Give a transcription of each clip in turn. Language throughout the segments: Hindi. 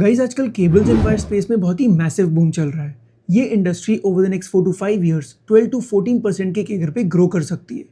गाइस आजकल केबल्स एंड वायर स्पेस में बहुत ही मैसिव बूम चल रहा है। ये industry over the next 4 to 5 years 12 to 14% के केगर पे ग्रो कर सकती है।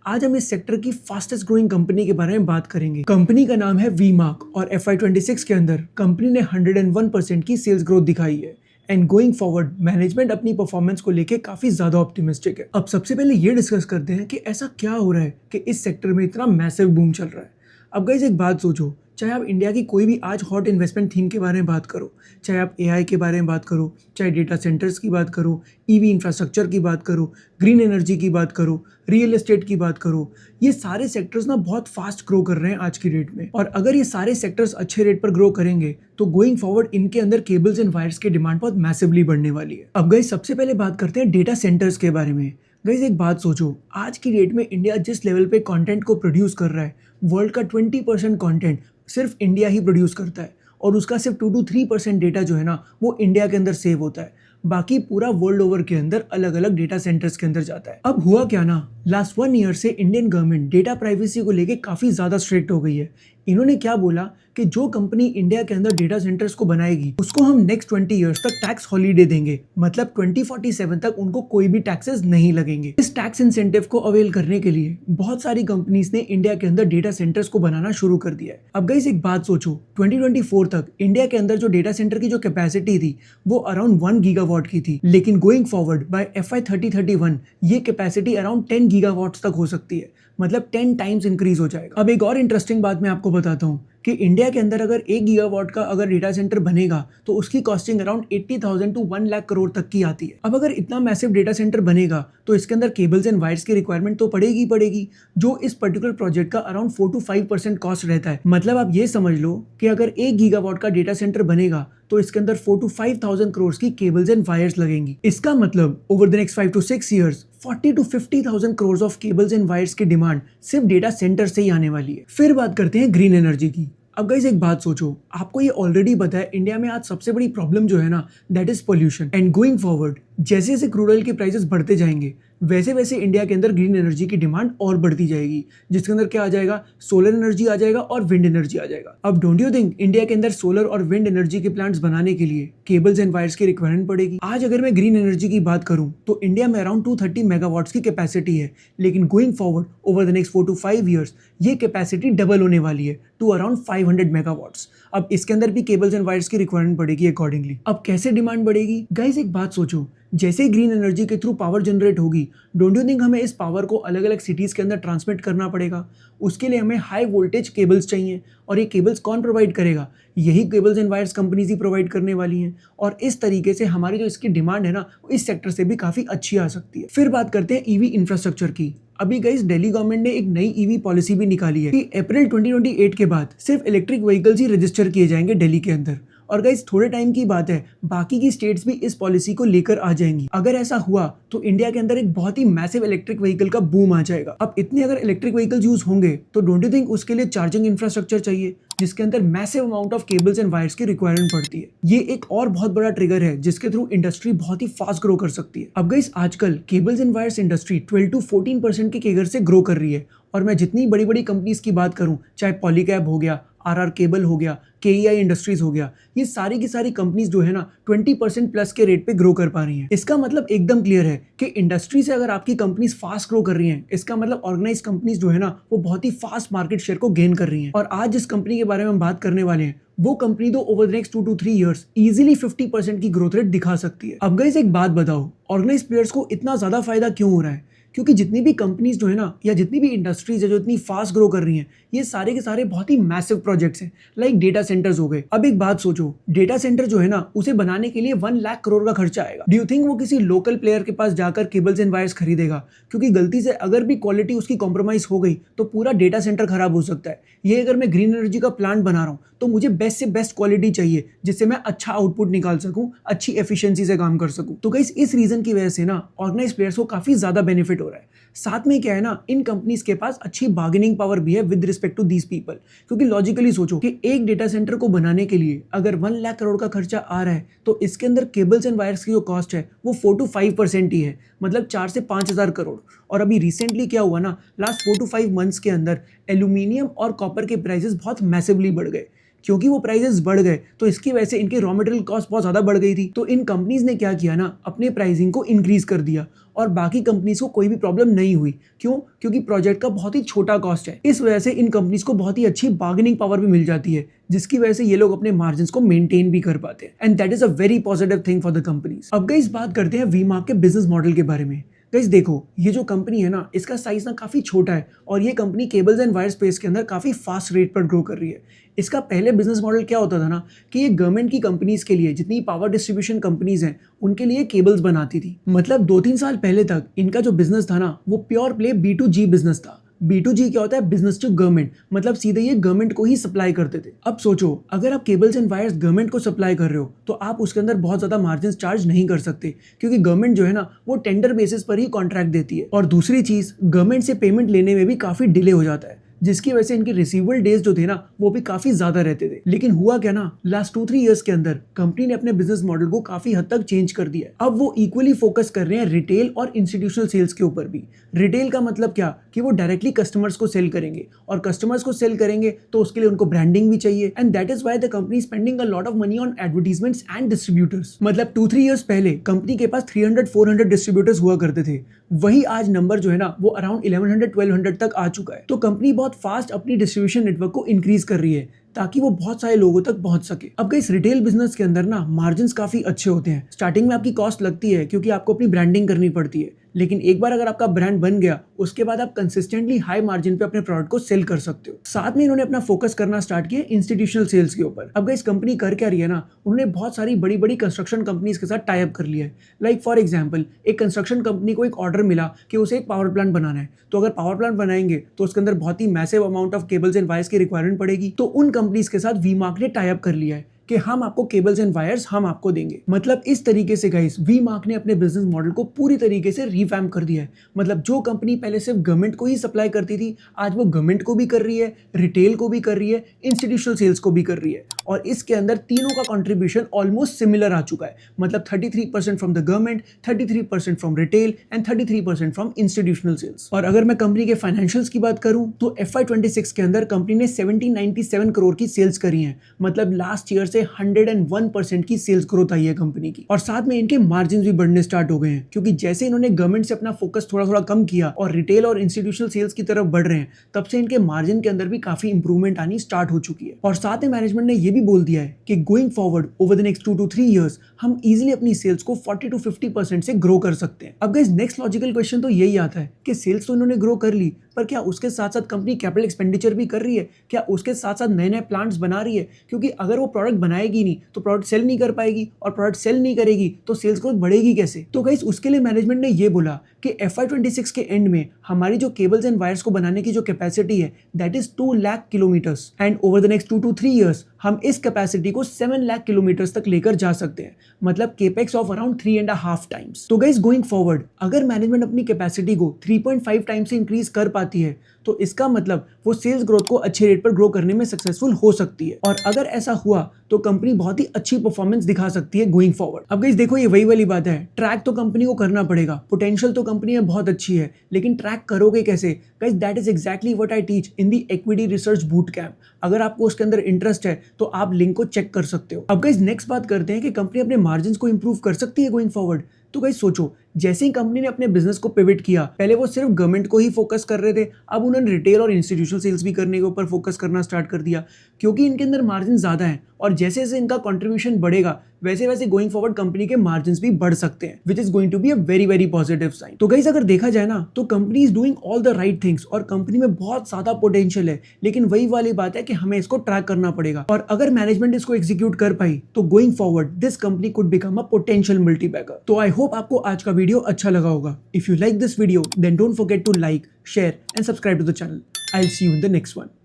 आज हम इस सेक्टर की फास्टेस्ट ग्रोइंग कंपनी के बारे में बात करेंगे। कंपनी का नाम है वीमार्क और FY26 के अंदर कंपनी ने 101% की सेल्स ग्रोथ दिखाई है। एंड गोइंग फॉरवर्ड मैनेजमेंट अपनी परफॉर्मेंस को लेके काफी ज्यादा ऑप्टिमिस्टिक है। अब सबसे पहले ये डिस्कस करते हैं कि ऐसा क्या हो रहा है कि इस सेक्टर में इतना मैसिव बूम चल रहा है। अब गाइस एक बात सोचो, चाहे आप इंडिया की कोई भी आज हॉट इन्वेस्टमेंट थीम के बारे में बात करो, चाहे आप AI के बारे में बात करो, चाहे डेटा सेंटर्स की बात करो, EV इंफ्रास्ट्रक्चर की बात करो, ग्रीन एनर्जी की बात करो, रियल एस्टेट की बात करो, ये सारे सेक्टर्स ना बहुत फास्ट ग्रो कर रहे हैं आज की डेट में। और अगर ये सारे सेक्टर्स अच्छे रेट पर ग्रो करेंगे तो गोइंग फॉरवर्ड इनके अंदर केबल्स एंड वायर्स की डिमांड बहुत मैसिवली बढ़ने वाली है। अब गाइस सबसे पहले बात करते हैं डेटा सेंटर्स के बारे में। गाइस एक बात सोचो, आज की डेट में इंडिया जिस लेवल पे कंटेंट को प्रोड्यूस कर रहा है, वर्ल्ड का 20% कंटेंट सिर्फ इंडिया ही प्रोड्यूस करता है और उसका सिर्फ 2 to 3% डेटा जो है ना वो इंडिया के अंदर सेव होता है। बाकी पूरा वर्ल्ड ओवर के अंदर अलग अलग डेटा सेंटर्स के अंदर जाता है। अब हुआ क्या ना, लास्ट 1 ईयर से इंडियन गवर्नमेंट डेटा प्राइवेसी को लेके काफी ज्यादा स्ट्रिक्ट हो गई है। इन्होंने क्या बोला कि जो कंपनी इंडिया के अंदर डेटा सेंटर्स को बनाएगी उसको हम नेक्स्ट 20 इयर्स तक टैक्स हॉलीडे देंगे, मतलब 2047 तक उनको कोई भी टैक्सेस नहीं लगेंगे। इस टैक्स इंसेंटिव को अवेल करने के लिए बहुत सारी कंपनीज ने इंडिया के अंदर डेटा सेंटर्स को बनाना शुरू कर दिया है। अब गाइस एक बात सोचो, 2024 तक इंडिया के अंदर जो डेटा सेंटर की जो कैपेसिटी थी वो अराउंड 1 गीगावाट की थी, लेकिन गोइंग फॉरवर्ड बाय FY3031 ये कैपेसिटी अराउंड 10 गीगावाट्स तक हो सकती है, मतलब 10 टाइम्स इंक्रीज हो जाएगा। अब एक और इंटरेस्टिंग बात मैं आपको बताता हूँ कि इंडिया के अंदर अगर 1 गीगावाट का अगर डेटा सेंटर बनेगा तो उसकी costing around 80,000 to 1 lakh crore तक की आती है। अब अगर इतना मैसिव डेटा सेंटर बनेगा तो इसके अंदर केबल्स एंड वायर्स की रिक्वायरमेंट तो पड़ेगी पड़ेगी, जो इस पर्टिकुलर प्रोजेक्ट का अराउंड 4 to 5% कॉस्ट रहता है। मतलब आप ये समझ लो कि अगर 1 गीगावाट का डेटा सेंटर बनेगा तो इसके अंदर 4 to 5,000 करोड़ की केबल्स एंड वायर्स लगेंगी। इसका मतलब over the next 5 to 6 years 40 to 50,000 crore of cables and wires की डिमांड सिर्फ डेटा सेंटर से ही आने वाली है। फिर बात करते हैं ग्रीन एनर्जी की। अब गाइस एक बात सोचो, आपको ये ऑलरेडी पता है इंडिया में आज सबसे बड़ी प्रॉब्लम जो है ना that is pollution. And going forward जैसे जैसे क्रूड ऑयल के प्राइसेस बढ़ते जाएंगे वैसे वैसे इंडिया के अंदर ग्रीन एनर्जी की डिमांड और बढ़ती जाएगी, जिसके अंदर क्या आ जाएगा, सोलर एनर्जी आ जाएगा और विंड एनर्जी आ जाएगा। अब डोंट यू थिंक इंडिया के अंदर सोलर और विंड एनर्जी के प्लांट्स बनाने के लिए केबल्स एंड वायर्स की रिक्वायरमेंट पड़ेगी। आज अगर मैं ग्रीन एनर्जी की बात करूं तो इंडिया में अराउंड 230 मेगावाट्स की कैपेसिटी है, लेकिन going forward over the next 4 to 5 years ये कैपेसिटी डबल होने वाली है टू अराउंड 500 मेगावाट्स। अब इसके अंदर भी केबल्स एंड वायर्स की रिक्वायरमेंट पड़ेगी अकॉर्डिंगली। अब कैसे डिमांड बढ़ेगी गाइस, एक बात सोचो, जैसे ही ग्रीन एनर्जी के थ्रू पावर जनरेट होगी, डोंट यू थिंक हमें इस पावर को अलग अलग सिटीज के अंदर ट्रांसमिट करना पड़ेगा। उसके लिए हमें हाई वोल्टेज केबल्स चाहिए, और ये केबल्स कौन प्रोवाइड करेगा, यही cables and wires companies he provide करने वाली हैं। और इस तरीके से हमारी जो इसकी डिमांड है ना इस सेक्टर से भी काफी अच्छी आ सकती है। फिर बात करते हैं EV इंफ्रास्ट्रक्चर की। अभी गाइस दिल्ली गवर्नमेंट ने एक नई EV पॉलिसी भी निकाली है कि अप्रैल 2028 के बाद सिर्फ इलेक्ट्रिक व्हीकल्स ही रजिस्टर किए जाएंगे दिल्ली के अंदर। और गाइस थोड़े टाइम की बात है, बाकी की स्टेट्स भी इस पॉलिसी को लेकर आ जाएंगी। अगर ऐसा हुआ तो इंडिया के अंदर एक बहुत ही मैसिव इलेक्ट्रिक व्हीकल का बूम आ जाएगा। अब इतने अगर इलेक्ट्रिक व्हीकल्स यूज होंगे तो डोंट यू थिंक उसके लिए चार्जिंग इंफ्रास्ट्रक्चर चाहिए, जिसके अंदर massive amount of cables and wires की रिक्वायरमेंट पड़ती है। ये एक और बहुत बड़ा ट्रिगर है जिसके थ्रू इंडस्ट्री बहुत ही फास्ट ग्रो कर सकती है। अब गाइस आजकल cables and wires industry 12 to 14% के केगर से ग्रो कर रही है। और मैं जितनी बड़ी बड़ी कंपनीज की बात करूं, चाहे पॉलीकैब हो गया, RR केबल हो गया, KEI इंडस्ट्रीज हो गया, ये सारी की सारी कंपनीज जो है ना 20% प्लस के रेट पे ग्रो कर पा रही हैं। इसका मतलब एकदम क्लियर है कि इंडस्ट्री से अगर आपकी कंपनीज फास्ट ग्रो कर रही हैं, इसका मतलब ऑर्गेनाइज कंपनीज जो है ना वो बहुत ही फास्ट मार्केट शेयर को गेन कर रही हैं। और आज जिस कंपनी के बारे में हम बात करने वाले हैं वो कंपनी तो over the next 2 to 3 years easily 50% की ग्रोथ रेट दिखा सकती है। अब गाइस एक बात बताओ, ऑर्गेनाइज प्लेयर्स को इतना ज्यादा फायदा क्यों हो रहा है? क्योंकि जितनी भी कंपनीज जो है ना या जितनी भी इंडस्ट्रीज है जो इतनी फास्ट ग्रो कर रही हैं, ये सारे के सारे बहुत ही मैसिव प्रोजेक्ट्स हैं, लाइक डेटा सेंटर्स हो गए। अब एक बात सोचो, डेटा सेंटर जो है ना उसे बनाने के लिए 1 लाख करोड़ का खर्चा आएगा। डू यू थिंक वो किसी लोकल प्लेयर के पास जाकर केबल्स एंड वायर्स खरीदेगा? क्योंकि गलती से अगर भी क्वालिटी उसकी कॉम्प्रोमाइज हो गई तो पूरा डेटा सेंटर खराब हो सकता है। ये अगर मैं ग्रीन एनर्जी का प्लांट बना रहा हूँ तो मुझे बेस्ट से बेस्ट क्वालिटी चाहिए जिससे मैं अच्छा आउटपुट निकाल सकूं, अच्छी एफिशिएंसी से काम कर सकूं। तो गाइस इस रीजन की वजह से ना ऑर्गेनाइज प्लेयर्स को काफी ज्यादा बेनिफिट हो रहा है। साथ में क्या है ना, इन कंपनीज के पास अच्छी बार्गेनिंग पावर भी है with respect to these people. क्योंकि लॉजिकली सोचो कि एक डेटा सेंटर को बनाने के लिए अगर 1 लाख करोड़ का खर्चा आ रहा है तो इसके अंदर केबल्स एंड वायर्स की जो कॉस्ट है वो 4 to 5% ही है, मतलब 4 से 5 हज़ार करोड़। और अभी रिसेंटली क्या हुआ ना, लास्ट 4 to 5 मंथ्स के अंदर एल्यूमिनियम और कॉपर के प्राइसेस बहुत मैसिवली बढ़ गए। क्योंकि वो प्राइसेस बढ़ गए तो इसकी वजह से इनके रॉ मटेरियल कॉस्ट बहुत ज़्यादा बढ़ गई थी। तो इन कंपनीज ने क्या किया ना, अपने प्राइसिंग को इंक्रीज कर दिया और बाकी कंपनीज को कोई भी प्रॉब्लम नहीं हुई। क्यों? क्योंकि प्रोजेक्ट का बहुत ही छोटा कॉस्ट है। इस वजह से इन कंपनीज को बहुत ही अच्छी बार्गेनिंग पावर भी मिल जाती है, जिसकी वजह से ये लोग अपने मार्जिन को मेंटेन भी कर पाते हैं and that is a very positive thing for the companies. अब गाइस बात करते हैं वी-मार्क के बिजनेस मॉडल के बारे में। गाइस देखो, ये जो कंपनी है ना, इसका साइज ना काफी छोटा है और ये company cables and wire space के अंदर काफी फास्ट रेट पर ग्रो कर रही है। इसका पहले बिजनेस मॉडल क्या होता था ना, कि ये गवर्नमेंट की कंपनीज के लिए, जितनी पावर डिस्ट्रीब्यूशन कंपनीज हैं उनके लिए केबल्स बनाती थी। मतलब 2-3 साल पहले तक इनका जो बिजनेस था ना, वो प्योर प्ले B2G बिजनेस था। B2G क्या होता है? बिजनेस टू गवर्नमेंट, मतलब सीधे ये गवर्नमेंट को ही सप्लाई करते थे। अब सोचो, अगर आप केबल्स एंड वायर्स गवर्नमेंट को सप्लाई कर रहे हो तो आप उसके अंदर बहुत ज्यादा मार्जिन चार्ज नहीं कर सकते, क्योंकि गवर्नमेंट जो है ना, वो टेंडर बेसिस पर ही कॉन्ट्रैक्ट देती है। और दूसरी चीज, गवर्नमेंट से पेमेंट लेने में भी काफी डिले हो जाता है, जिसकी वजह से इनके रिसीवेबल डेज जो थे ना, वो भी काफी ज्यादा रहते थे। लेकिन हुआ क्या ना, लास्ट 2-3 इयर्स के अंदर कंपनी ने अपने बिजनेस मॉडल को काफी हद तक चेंज कर दिया है। अब वो इक्वली फोकस कर रहे हैं रिटेल और इंस्टीट्यूशनल सेल्स के ऊपर भी। रिटेल का मतलब क्या, कि वो डायरेक्टली कस्टमर्स को सेल करेंगे, और कस्टमर्स को सेल करेंगे तो उसके लिए उनको ब्रांडिंग भी चाहिए and that is why the company spending a lot of money on advertisements and distributors. मतलब 2-3 इयर्स पहले कंपनी के पास 300-400 डिस्ट्रीब्यूटर्स हुआ करते थे, वही आज नंबर जो है ना, वो अराउंड 1100-1200 तक आ चुका है। तो कंपनी बहुत फास्ट अपनी डिस्ट्रीब्यूशन नेटवर्क को इंक्रीज कर रही है ताकि वो बहुत सारे लोगों तक पहुंच सके। अब इस रिटेल बिजनेस के अंदर ना, मार्जिन्स काफी अच्छे होते हैं। स्टार्टिंग में आपकी कॉस्ट लगती है क्योंकि आपको अपनी ब्रांडिंग करनी पड़ती है, लेकिन एक बार अगर आपका ब्रांड बन गया, उसके बाद आप कंसिस्टेंटली हाई मार्जिन पे अपने प्रोडक्ट को सेल कर सकते हो। साथ में इन्होंने अपना फोकस करना स्टार्ट किया इंस्टीट्यूशनल सेल्स के ऊपर। अब इस कंपनी कर क्या रही है ना, उन्होंने बहुत सारी बड़ी बड़ी कंस्ट्रक्शन कंपनीज के साथ टाई अप कर लिया है। लाइक फॉर एग्जांपल, एक कंस्ट्रक्शन कंपनी को एक ऑर्डर मिला कि उसे एक पावर प्लांट बनाना है, तो अगर पावर प्लांट बनाएंगे तो उसके अंदर बहुत ही massive amount of cables and wires की रिक्वायरमेंट पड़ेगी। तो उन कंपनीज के साथ वी-मार्क ने टाई अप कर लिया है कि हम आपको केबल्स एंड वायर्स हम आपको देंगे। मतलब इस तरीके से गाइस, वी-मार्क ने अपने बिजनेस मॉडल को पूरी तरीके से रिवैम्प कर दिया है। मतलब जो कंपनी पहले सिर्फ गवर्नमेंट को ही सप्लाई करती थी, आज वो गवर्नमेंट को भी कर रही है, रिटेल को भी कर रही है, इंस्टीट्यूशनल सेल्स को भी कर रही है। और इसके अंदर तीनों का कंट्रीब्यूशन ऑलमोस्ट सिमिलर आ चुका है। मतलब 33% from the government, 33% from retail and 33% from institutional sales. और अगर मैं कंपनी के फाइनेंशियल्स की बात करूं तो FY26 के अंदर कंपनी ने 1797 करोड़ की सेल्स करी है। मतलब लास्ट ईयर से 101% की सेल्स ग्रोथ आई है कंपनी की। और साथ में इनके मार्जिन भी बढ़ने स्टार्ट हो गए हैं, क्योंकि जैसे इन्होंने गवर्नमेंट से अपना फोकस थोड़ा थोड़ा कम किया और रिटेल और इंस्टीट्यूशनल सेल्स की तरफ बढ़ रहे हैं, तब से इनके मार्जिन के अंदर भी काफी इंप्रूवमेंट आनी स्टार्ट हो चुकी है। और साथ में मैनेजमेंट ने यह भी बोल दिया है कि going forward over the next 2 to 3 years हम इजीली अपनी सेल्स को 40 to 50% से ग्रो कर सकते हैं। अब गाइस नेक्स्ट लॉजिकल क्वेश्चन तो यही आता है कि सेल्स तो इन्होंने ग्रो कर ली, पर क्या उसके साथ साथ कंपनी कैपिटल एक्सपेंडिचर भी कर रही है? क्या उसके साथ साथ नए नए प्लांट्स बना रही है? क्योंकि अगर वो प्रोडक्ट बनाएगी नहीं तो प्रोडक्ट सेल नहीं कर पाएगी, और प्रोडक्ट सेल नहीं करेगी तो सेल्स ग्रोथ बढ़ेगी कैसे? तो गाइस उसके लिए मैनेजमेंट ने ये बोला कि FY26 के एंड में हमारी जो केबल्स एंड वायर्स को बनाने की जो कैपेसिटी है, that is 2 lakh kilometres, and over the next 2 to 3 years हम इस कैपेसिटी को 7 लाख किलोमीटर्स तक लेकर जा सकते हैं। मतलब केपेक्स ऑफ अराउंड 3.5 टाइम्स। तो गाइस गोइंग फॉरवर्ड अगर मैनेजमेंट अपनी कैपेसिटी को 3.5 टाइम्स से इंक्रीज कर पाती है, तो इसका मतलब वो सेल्स ग्रोथ को अच्छे रेट पर ग्रो करने में सक्सेसफुल हो सकती है। और अगर ऐसा हुआ तो कंपनी बहुत ही अच्छी परफॉर्मेंस दिखा सकती है गोइंग फॉरवर्ड। अब गाइस देखो, ये वही वाली बात है, ट्रैक तो कंपनी को करना पड़ेगा। पोटेंशियल तो कंपनी में बहुत अच्छी है, लेकिन ट्रैक करोगे कैसे? Guys that is exactly what I teach in the equity research boot camp. अगर आपको उसके अंदर इंटरेस्ट है तो आप लिंक को चेक कर सकते हो। अब गाइस नेक्स्ट बात करते हैं कि कंपनी अपने मार्जिन को इंप्रूव कर सकती है गोइंग फॉरवर्ड। तो गाइस सोचो, जैसे ही कंपनी ने अपने बिजनेस को पिवट किया, पहले वो सिर्फ गवर्नमेंट को ही फोकस कर रहे थे, अब उन्होंने रिटेल और इंस्टीट्यूशनल सेल्स भी करने के ऊपर फोकस करना स्टार्ट कर दिया, क्योंकि इनके अंदर मार्जिन ज्यादा है। और जैसे जैसे इनका कंट्रीब्यूशन बढ़ेगा, वैसे वैसे गोइंग फॉरवर्ड कंपनी के मार्जिन भी बढ़ सकते हैं, which is going to be a very very positive sign. तो गाइस अगर देखा जाए ना, तो company is doing all the right things और कंपनी में बहुत ज्यादा पोटेंशियल है, लेकिन वही वाली बात है कि हमें इसको ट्रैक करना पड़ेगा। और अगर मैनेजमेंट इसको एग्जीक्यूट कर पाई तो going forward this company could become a potential multibagger. तो आई होप आपको आज का वीडियो अच्छा लगा होगा। If you like this video, then don't forget to like, share and subscribe to the channel. I'll see you in the next one.